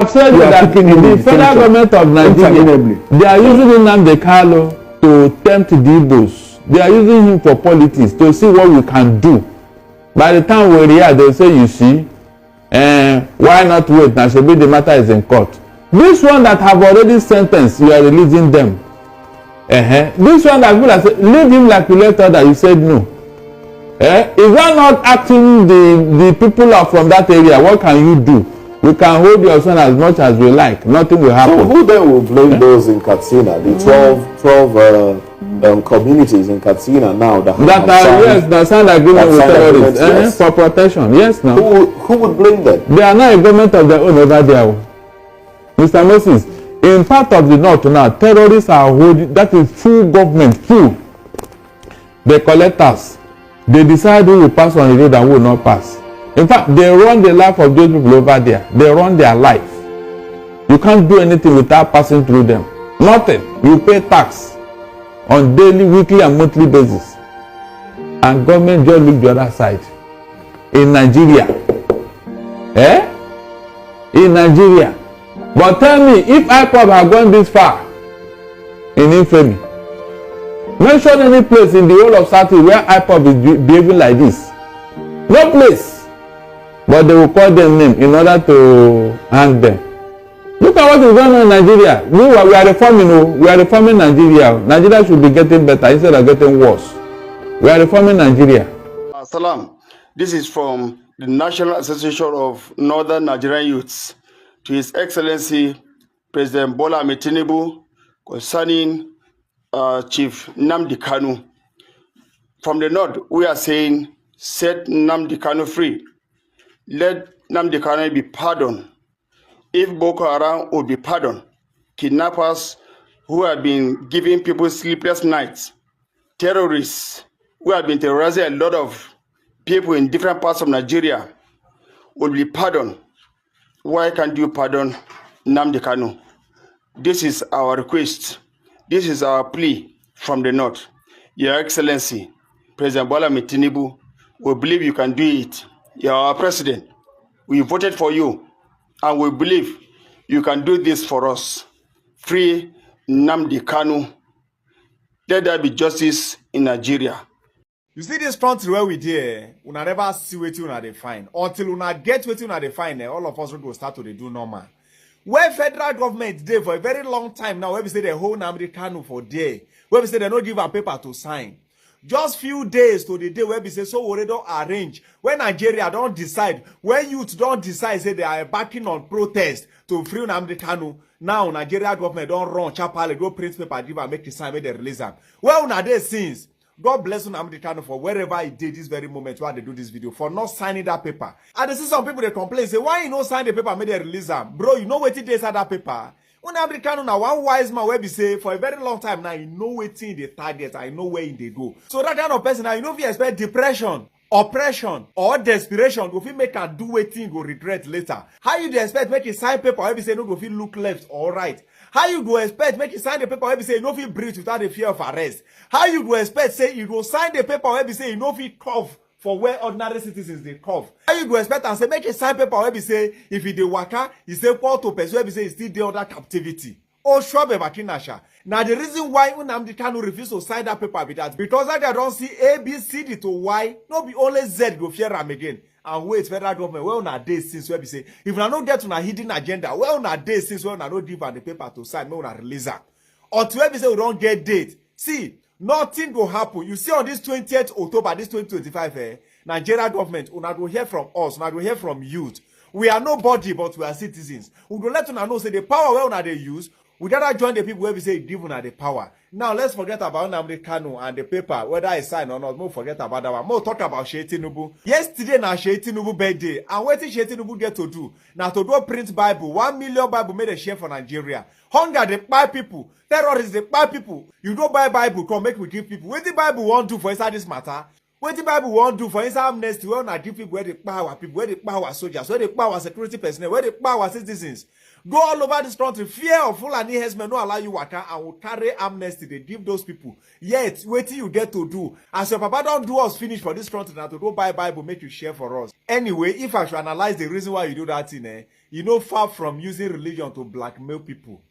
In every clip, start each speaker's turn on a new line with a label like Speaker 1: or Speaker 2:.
Speaker 1: I've said that the federal government of Nigeria, they are using Nnamdi Kanu to tempt the Igbos. They are using him for politics to see what we can do. By the time we're here, they'll say, you see, why not wait? Now, should be the matter is in court. This one that have already sentenced, you are releasing them. This one that people have said, leave him like you left others, you said no. If you are not acting the people are from that area, what can you do? We can hold your son as much as we like. Nothing will happen.
Speaker 2: So who then will blame those in Katsina? The 12 communities in Katsina now that
Speaker 1: signed agreement with terrorists yes. For protection. Yes, now.
Speaker 2: Who would blame them?
Speaker 1: They are not a government of their own over there. Mr. Moses, in part of the north now, terrorists are holding, that is full government, full. They collect us. They decide who will pass on the road and who will not pass. In fact, they run the life of those people over there. They run their life. You can't do anything without passing through them. Nothing. You pay tax on daily, weekly, and monthly basis. And government just look the other side. In Nigeria. In Nigeria. But tell me, if IPOB have gone this far in infamy, mention any place in the whole of Southeast where IPOB is behaving like this. No place. But they will call them name in order to hang them. Look at what is going on in Nigeria. We are reforming. We are reforming Nigeria. Nigeria should be getting better instead of getting worse. We are reforming Nigeria.
Speaker 3: Salam. This is from the National Association of Northern Nigerian Youths to His Excellency President Bola Ahmed Tinubu concerning Chief Nnamdi Kanu. From the north, we are saying, set Nnamdi Kanu free. Let Nnamdi Kanu be pardoned. If Boko Haram would be pardoned, kidnappers who have been giving people sleepless nights, terrorists who have been terrorizing a lot of people in different parts of Nigeria will be pardoned. Why can't you pardon Nnamdi Kanu? This is our request. This is our plea from the north. Your Excellency, President Bola Ahmed Tinubu, we believe you can do it. You are our president. We voted for you, and we believe you can do this for us. Free Nnamdi Kanu. Let there be justice in Nigeria.
Speaker 4: You see this country where we there, una never see wetin una dey find. Until una get wetin una dey find, all of us will start to do normal. Where federal government dey for a very long time now, where we say they hold Nnamdi Kanu for day, where we say they no give a paper to sign. Just few days to the day where we say so we don't arrange. When Nigeria don't decide, when youth don't decide, say they are backing on protest to free Nnamdi Kanu. Now Nigeria government don't run chapale, go print paper, give and make the sign, make they release them. Well, una day since. God bless Nnamdi Kanu for wherever he did this very moment while they do this video for not signing that paper. And they see some people they complain, say, why you not sign the paper, make they release them? Bro, you know what it is at that paper? Nnamdi Kanu now one wise man where be say for a very long time now, you know waiting the target, I know where they go. So that kind of person now, you know if you expect depression, oppression, or desperation, go fit make her do waiting, go regret later. How you do expect make a sign paper where be say no go fit look left or right? How you go expect make you sign the paper where be say you no fit breathe without the fear of arrest? How you go expect say you go sign the paper where be say you no fit cough for where ordinary citizens they cough? How you go expect and say make a sign paper where be say if he dey waka, he say equal to person where be say he still dey under captivity? Oh, sure, Bakinasha. Now the reason why Nnamdi Kanu refuse to sign that paper be that because I don't see A, B, C, D to Y, no be only Z go fear am again. And wait, federal government, well, na day since where we say, if we not get to a hidden agenda, well, na day since well, na no give the paper to sign, no, na release am. Until where we say we don't get date. See, nothing will happen. You see on this 20th October, this 2025, Nigeria government, una go hear from us, una go hear from youth. We are nobody, but we are citizens. We go let una know, say the power where una they use, we gotta join the people where we say give una the power. Now let's forget about Nnamdi Kanu and the paper, whether I sign or not. More forget about that one. More talk about Tinubu. Yesterday na Tinubu birthday, and what did Tinubu get to do? Now to do print Bible, 1 million Bible made a share for Nigeria. Hunger they buy people, terrorists they buy people. You don't buy Bible, come make we give people. What the Bible want to do for inside this matter? What the Bible won't do for inside amnesty, we want to give people where the power soldiers, where the power security personnel, where the power citizens. Go all over this country, fear of Fulani herdsmen no allow you waka and will carry amnesty. They give those people. Yet, wait till you get to do. As your papa don't do us finish for this country now to go buy Bible, make you share for us. Anyway, if I should analyze the reason why you do that thing, you know, far from using religion to blackmail people.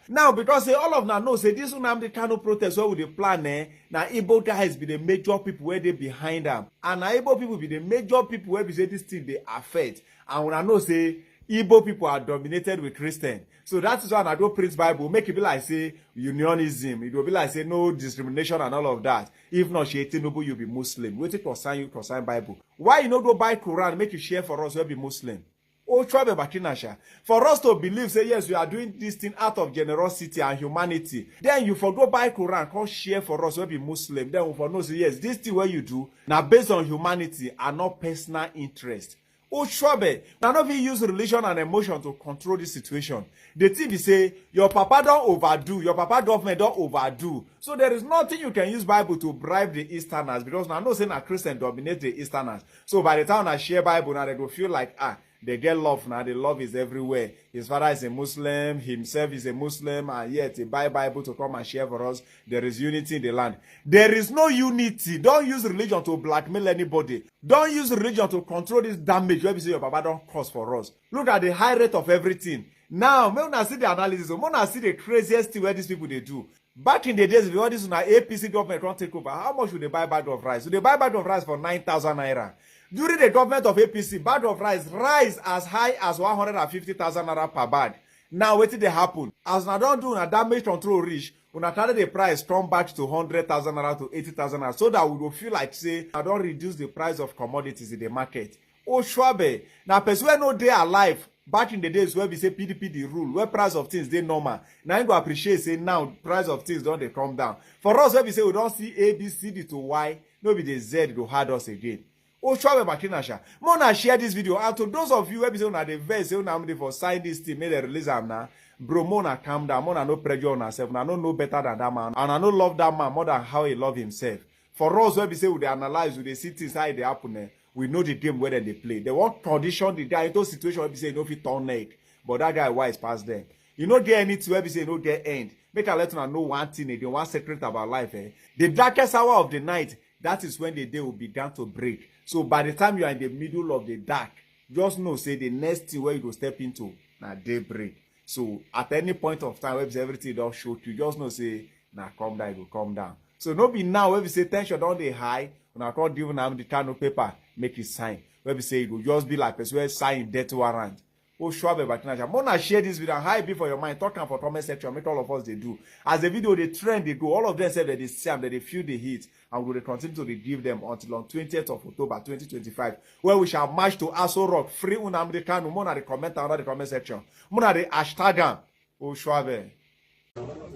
Speaker 4: Now, because all of them know, say this Nnamdi Kanu protest, where would they plan, now Igbo guys be the major people where they behind them. And now Igbo people be the major people where we say this thing they affect. And when I know, say, Igbo people are dominated with Christian. So that is why I do print Bible, make it be like, say, unionism. It will be like, say, no discrimination and all of that. If not, Tinubu, you'll be Muslim. Wait to consign Bible. Why you not go buy Quran, make you share for us, we'll be Muslim? For us to believe, say, yes, we are doing this thing out of generosity and humanity. Then you forgo buy Quran, come share for us, we'll be Muslim. Then we for know, say, yes, this thing where you do, now based on humanity and not personal interest. Now not be use religion and emotion to control this situation. The thing is say, your papa don't overdo, your papa government don't overdo. So there is nothing you can use Bible to bribe the Easterners, because now no saying a Christian dominate the Easterners. So by the time I share Bible, now they go feel like, they get love now. The love is everywhere. His father is a Muslim. Himself is a Muslim. And yet, he buy Bible to come and share for us. There is unity in the land. There is no unity. Don't use religion to blackmail anybody. Don't use religion to control this damage where we say your papa don't cause for us. Look at the high rate of everything. Now, when I see the analysis, when I see the craziest thing where these people they do. Back in the days, before this APC government can't take over, how much would they buy bag of rice? So they buy bag of rice for 9,000 naira. During the government of APC, bag of rice rise as high as 150,000 naira per bag. Now, what did they happen? As I don't do a damage control reach, when I carry the price come back to 100,000 naira to 80,000 naira, so that we will feel like, say, I don't reduce the price of commodities in the market. Oh, Schwabe. Now, person no day alive. Back in the days where we say PDP the rule, where price of things they normal. Now you go appreciate say now price of things don't they come down. For us where we say we don't see A, B, C, D to Y, no be the Z to hard us again. Oh, sure, Bakinasha. Mona share this video. And to those of you where we say on the verse, say on for sign this thing, may they release them now. Bro, Mona calm down. Mona no pressure on herself. I don't know better than that man. And I don't love that man more than how he love himself. For us where we say we they analyze, we they see things how they happen. We know the game where they play. They won't condition the guy into situation where we say no fit turn neck. But that guy wise past them. You don't get anything where we say no get end. Make a let them know one thing, they one secret about life. The darkest hour of the night, that is when the day will begin to break. So by the time you are in the middle of the dark, just know say the next thing where you go step into now daybreak. So at any point of time where everything don't show you, just know say now calm down, it will calm down. So no be now where we say tension don't they high. When I can't give Nnamdi Kanu paper, make it sign. Where we say it will just be like person sign death warrant. Oh, sure, but I'm gonna share this video and how it be for your mind. Talking for comment section, make all of us they do. As the video they trend, they go. All of them say that they see them, that they feel the heat, and we will continue to give them until on 20th of October 2025, where we shall march to Aso Rock, free Nnamdi Kanu. Mona the comment under the comment section. Mona the hashtag. Oh, sure.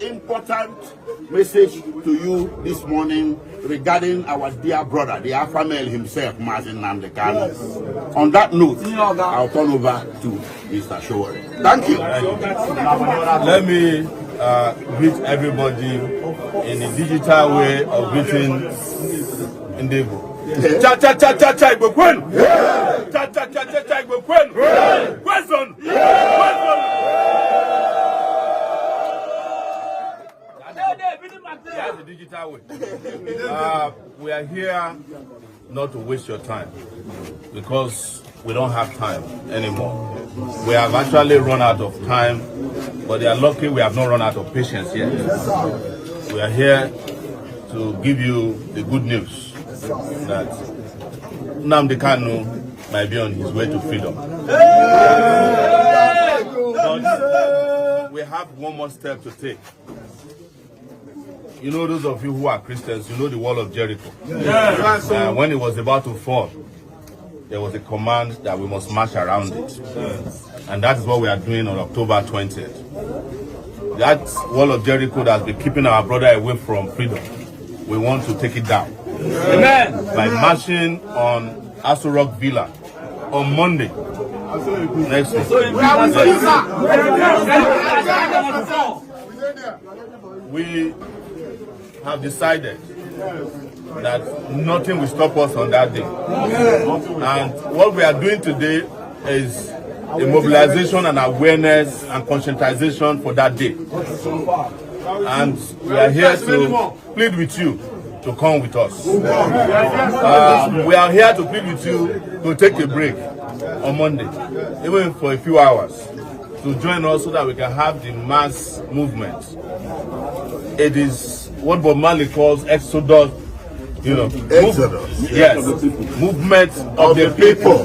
Speaker 5: Important message to you this morning regarding our dear brother, the alpha male himself, Nnamdi Kanu. On that note, I'll turn over to Mr. Showore. Thank you.
Speaker 6: Let me greet everybody in the digital way of greeting Igbo. Cha cha cha cha cha Igbo Queen. Cha cha cha cha cha Igbo Queen. Question. That's the digital way. We are here not to waste your time because we don't have time anymore. We have actually run out of time, but they are lucky we have not run out of patience yet. We are here to give you the good news that Nnamdi Kanu might be on his way to freedom. But we have one more step to take. You know, those of you who are Christians, you know the wall of Jericho. When it was about to fall, there was a command that we must march around it. And that is what we are doing on October 20th. That wall of Jericho that has been keeping our brother away from freedom, we want to take it down. Amen. By marching on Aso Rock Villa on Monday. Next week. We have decided that nothing will stop us on that day. And what we are doing today is a mobilization and awareness and conscientization for that day. And we are here to plead with you to come with us. We are here to plead with you to take a break on Monday, even for a few hours, to join us so that we can have the mass movement. It is what Bob Marley calls exodus,
Speaker 5: Exodus.
Speaker 6: Yes, movement of the people.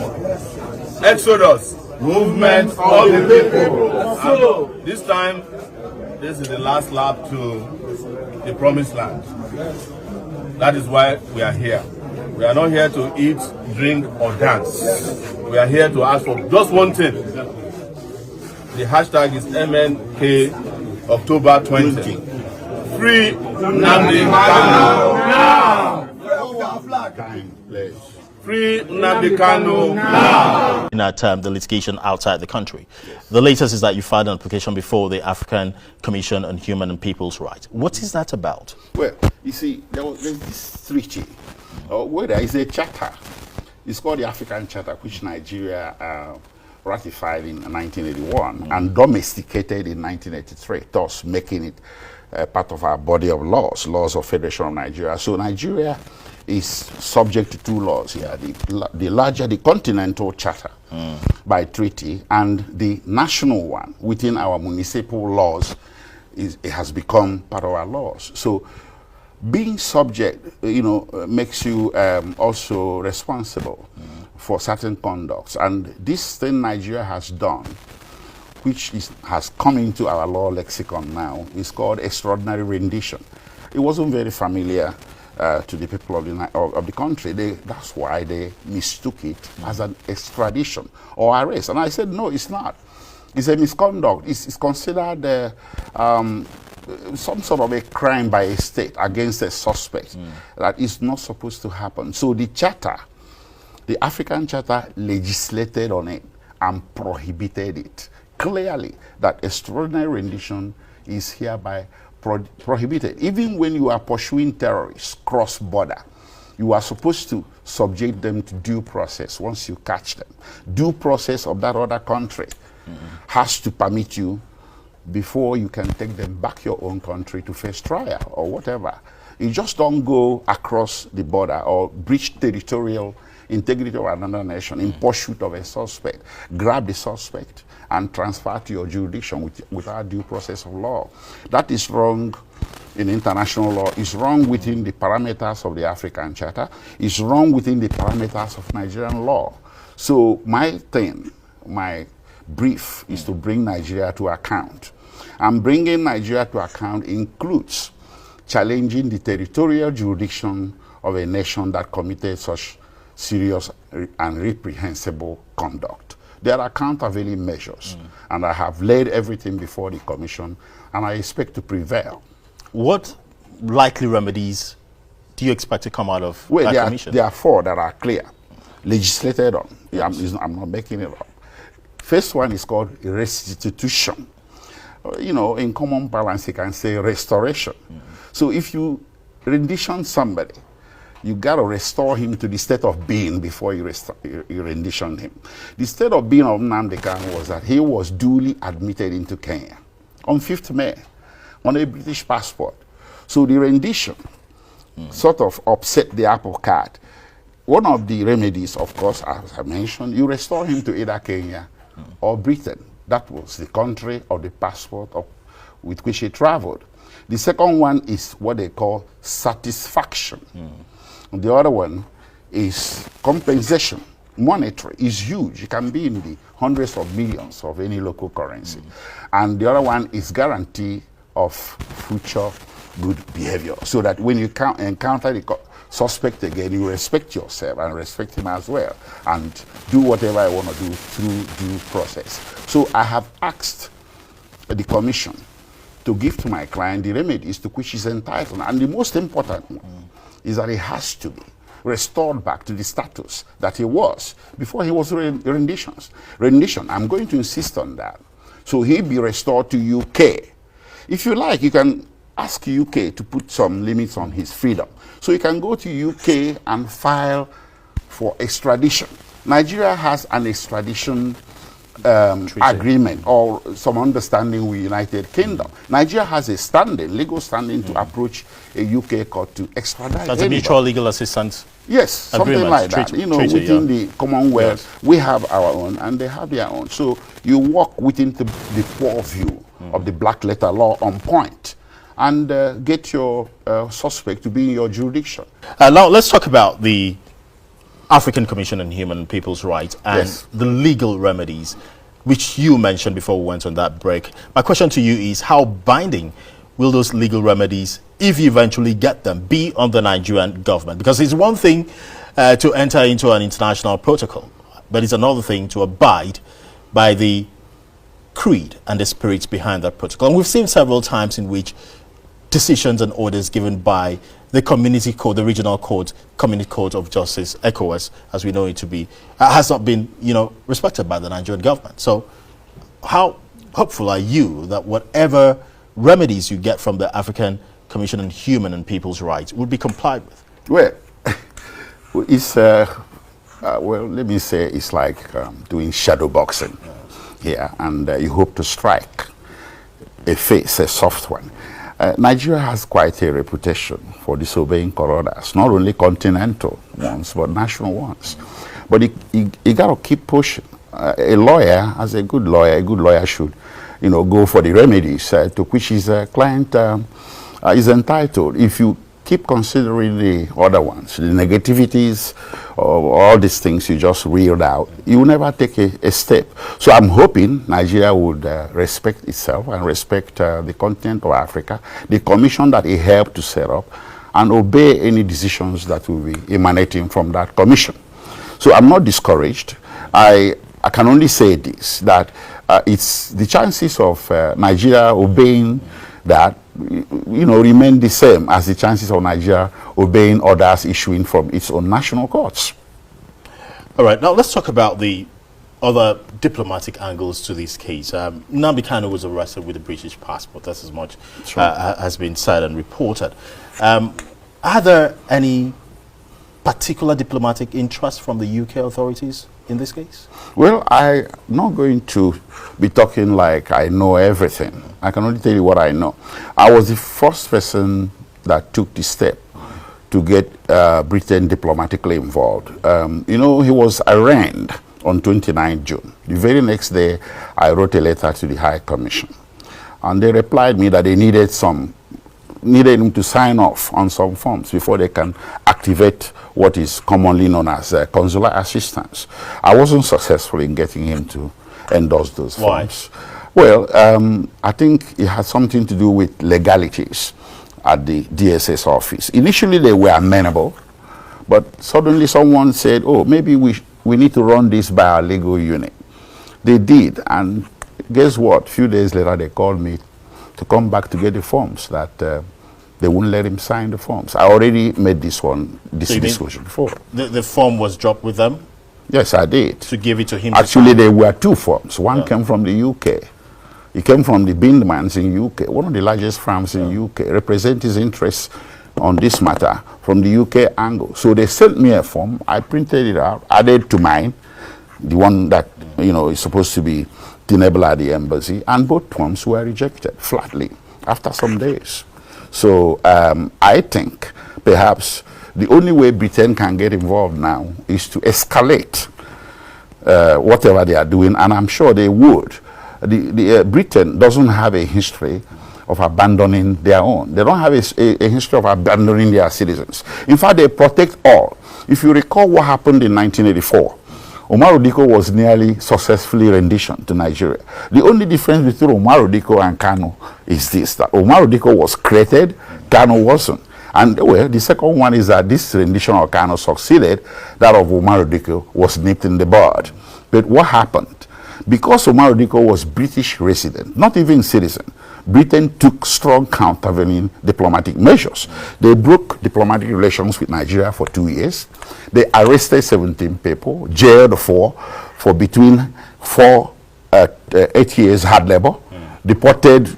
Speaker 6: Exodus, movement of the people. So this time, this is the last lap to the promised land. That is why we are here. We are not here to eat, drink, or dance. We are here to ask for just one thing. The hashtag is MNK October 20. Free Nnamdi Kanu now! Free Nnamdi Kanu now!
Speaker 7: In that the litigation outside the country. The latest is that you filed an application before the African Commission on Human and People's Rights. What is that about?
Speaker 5: Well, you see, there's this treaty, where there is a charter. It's called the African Charter, which Nigeria ratified in 1981 and domesticated in 1983, thus making it part of our body of laws of Federation of Nigeria. So Nigeria is subject to two laws here, the larger, the continental charter by treaty, and the national one within our municipal laws. It has become part of our laws. So being subject, makes you also responsible for certain conducts. And this thing Nigeria has done, which has come into our law lexicon now, is called extraordinary rendition. It wasn't very familiar to the people of the country. That's why they mistook it as an extradition or arrest. And I said, no, it's not. It's a misconduct. It's considered some sort of a crime by a state against a suspect that is not supposed to happen. So the charter, the African Charter, legislated on it and prohibited it clearly, that extraordinary rendition is hereby prohibited. Even when you are pursuing terrorists cross-border, you are supposed to subject them to due process once you catch them. Due process of that other country has to permit you before you can take them back your own country to face trial or whatever. You just don't go across the border or breach territorial integrity of another nation in pursuit of a suspect, grab the suspect and transfer to your jurisdiction without due process of law. That is wrong in international law. It's wrong within the parameters of the African Charter. It's wrong within the parameters of Nigerian law. So my brief is to bring Nigeria to account. And bringing Nigeria to account includes challenging the territorial jurisdiction of a nation that committed such serious and reprehensible conduct. There are countervailing measures, and I have laid everything before the Commission, and I expect to prevail.
Speaker 7: What likely remedies do you expect to come out of that Commission?
Speaker 5: There are four that are clear, legislated on. I'm not making it up. First one is called restitution. In common parlance, you can say restoration. So if you rendition somebody, you got to restore him to the state of being before you rendition him. The state of being of Nnamdi Kanu was that he was duly admitted into Kenya on 5th May on a British passport. So the rendition sort of upset the apple cart. One of the remedies, of course, as I mentioned, you restore him to either Kenya or Britain. That was the country or the passport with which he traveled. The second one is what they call satisfaction. The other one is compensation. Monetary is huge. It can be in the hundreds of millions of any local currency. And the other one is guarantee of future good behavior, so that when you encounter the suspect again, you respect yourself and respect him as well, and do whatever I want to do through due process. So I have asked the Commission to give to my client the remedies to which he's entitled. And the most important one is that he has to be restored back to the status that he was before he was rendition. I'm going to insist on that. So he'll be restored to UK. If you like, you can ask UK to put some limits on his freedom. So he can go to UK and file for extradition. Nigeria has an extradition agreement or some understanding with United Kingdom. Nigeria has a legal standing to approach a UK court to extradite.
Speaker 7: That's a mutual legal assistance.
Speaker 5: Yes, something like that.
Speaker 7: Treaty,
Speaker 5: within the Commonwealth, we have our own and they have their own. So you work within the purview of the black letter law on point and get your suspect to be in your jurisdiction.
Speaker 7: Now let's talk about the African Commission on Human and People's Rights and the legal remedies, which you mentioned before we went on that break. My question to you is, how binding will those legal remedies, if you eventually get them, be on the Nigerian government? Because it's one thing to enter into an international protocol, but it's another thing to abide by the creed and the spirit behind that protocol. And we've seen several times in which decisions and orders given by the community court, the regional court, community court of justice, ECOWAS, as we know it to be, has not been, respected by the Nigerian government. So how hopeful are you that whatever remedies you get from the African Commission on Human and People's Rights will be complied with?
Speaker 5: Well, it's, well, let me say it's like doing shadow boxing here, and you hope to strike a face, a soft one. Nigeria has quite a reputation for disobeying court orders, not only continental ones, but national ones. But you got to keep pushing. A lawyer, as a good lawyer should, go for the remedies to which his client is entitled. If you keep considering the other ones, the negativities of all these things you just reeled out, you will never take a step. So I'm hoping Nigeria would respect itself and respect the continent of Africa, the commission that it helped to set up, and obey any decisions that will be emanating from that commission. So I'm not discouraged. I can only say this, that it's the chances of Nigeria obeying that remain the same as the chances of Nigeria obeying orders issuing from its own national courts.
Speaker 7: All right, now let's talk about the other diplomatic angles to this case. Nnamdi Kanu was arrested with a British passport. That's as much has been said and reported. Are there any particular diplomatic interest from the UK authorities in this case?
Speaker 5: Well, I'm not going to be talking like I know everything. I can only tell you what I know. I was the first person that took the step to get Britain diplomatically involved. He was arraigned on 29 June. The very next day, I wrote a letter to the High Commission. And they replied me that they needed him to sign off on some forms before they can activate what is commonly known as consular assistance. I wasn't successful in getting him to endorse those forms. Well, I think it had something to do with legalities at the DSS office. Initially, they were amenable, but suddenly someone said, oh, maybe we need to run this by our legal unit. They did, and guess what? A few days later, they called me to come back to get the forms that they wouldn't let him sign the forms. I already made this discussion before.
Speaker 7: The form was dropped with them?
Speaker 5: Yes, I did.
Speaker 7: To give it to him?
Speaker 5: Actually, there were two forms. One came from the UK. It came from the Bindmans in UK, one of the largest firms in UK, represent his interests on this matter from the UK angle. So they sent me a form. I printed it out, added to mine, the one that is supposed to be tenable at the embassy, and both forms were rejected flatly after some days. So I think perhaps the only way Britain can get involved now is to escalate whatever they are doing, and I'm sure they would. Britain doesn't have a history of abandoning their own. They don't have a history of abandoning their citizens. In fact, they protect all. If you recall what happened in 1984, Umaru Diko was nearly successfully rendition to Nigeria. The only difference between Umaru Diko and Kanu is this, that Umaru Diko was created, Kanu wasn't. And well, the second one is that this rendition of Kanu succeeded, that of Umaru Diko was nipped in the bud. But what happened? Because Umaru Diko was British resident, not even citizen, Britain took strong countervailing diplomatic measures. They broke diplomatic relations with Nigeria for 2 years. They arrested 17 people, jailed 4 for between 8 years hard labor, deported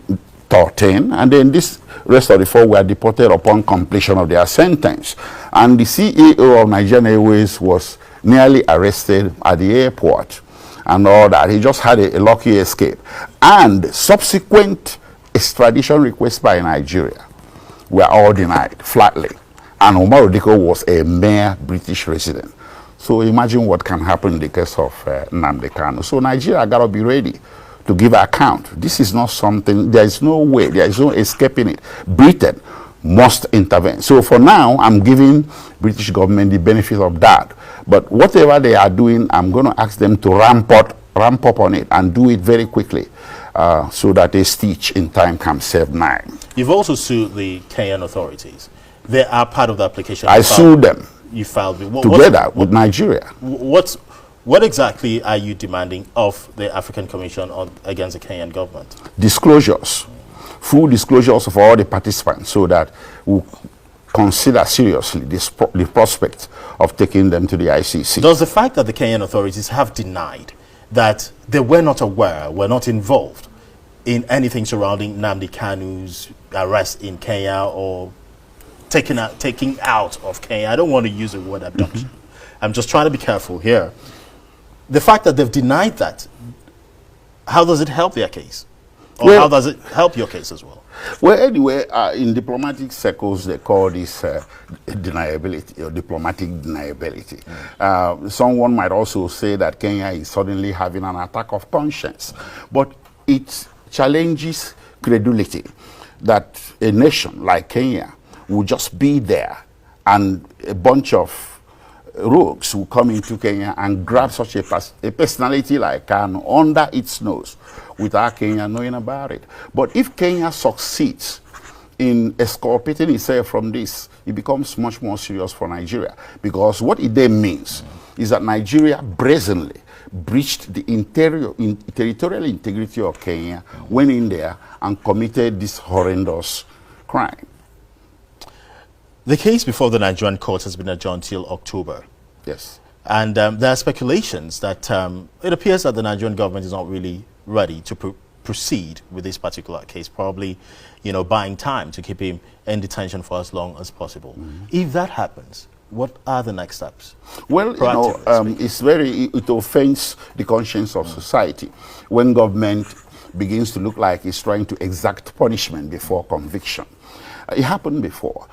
Speaker 5: 13, and then this rest of the 4 were deported upon completion of their sentence. And the CEO of Nigerian Airways was nearly arrested at the airport and all that. He just had a lucky escape. And subsequent extradition requests by Nigeria were all denied flatly. And Omar Odiko was a mere British resident. So imagine what can happen in the case of Nnamdi Kanu. So Nigeria got to be ready to give account. This is not something, there is no way, there is no escaping it. Britain must intervene. So for now, I'm giving British government the benefit of that. But whatever they are doing, I'm going to ask them to ramp up on it and do it very quickly so that a stitch in time can save 9.
Speaker 7: You've also sued the Kenyan authorities. They are part of the application.
Speaker 5: I sued them.
Speaker 7: You filed
Speaker 5: together with Nigeria.
Speaker 7: What exactly are you demanding of the African Commission against the Kenyan government?
Speaker 5: Disclosures, full disclosures of all the participants, so that we consider seriously the prospect of taking them to the ICC.
Speaker 7: Does the fact that the Kenyan authorities have denied that they were not aware, were not involved in anything surrounding Nnamdi Kanu's arrest in Kenya or taking out of Kenya, I don't want to use the word abduction. I'm just trying to be careful here. The fact that they've denied that, how does it help their case? Or how does it help your case as well?
Speaker 5: Well, anyway, in diplomatic circles, they call this deniability or diplomatic deniability. Someone might also say that Kenya is suddenly having an attack of conscience. But it challenges credulity that a nation like Kenya will just be there and a bunch of rogues will come into Kenya and grab such a personality like Kanu under its nose without Kenya knowing about it. But if Kenya succeeds in exculpating itself from this, it becomes much more serious for Nigeria, because what it then means is that Nigeria brazenly breached the territorial integrity of Kenya, went in there and committed this horrendous crime.
Speaker 7: The case before the Nigerian court has been adjourned till October.
Speaker 5: Yes.
Speaker 7: And there are speculations that it appears that the Nigerian government is not really ready to proceed with this particular case, probably, buying time to keep him in detention for as long as possible. If that happens, what are the next steps?
Speaker 5: Well, it offends the conscience of society when government begins to look like it's trying to exact punishment before conviction. It happened before.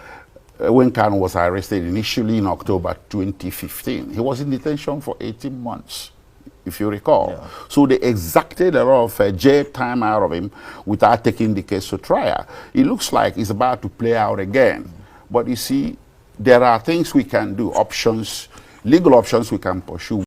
Speaker 5: When Kanu was arrested initially in October 2015, he was in detention for 18 months, if you recall. Yeah. So they exacted a lot of jail time out of him without taking the case to trial. It looks like it's about to play out again. But you see, there are things we can do, options, legal options we can pursue.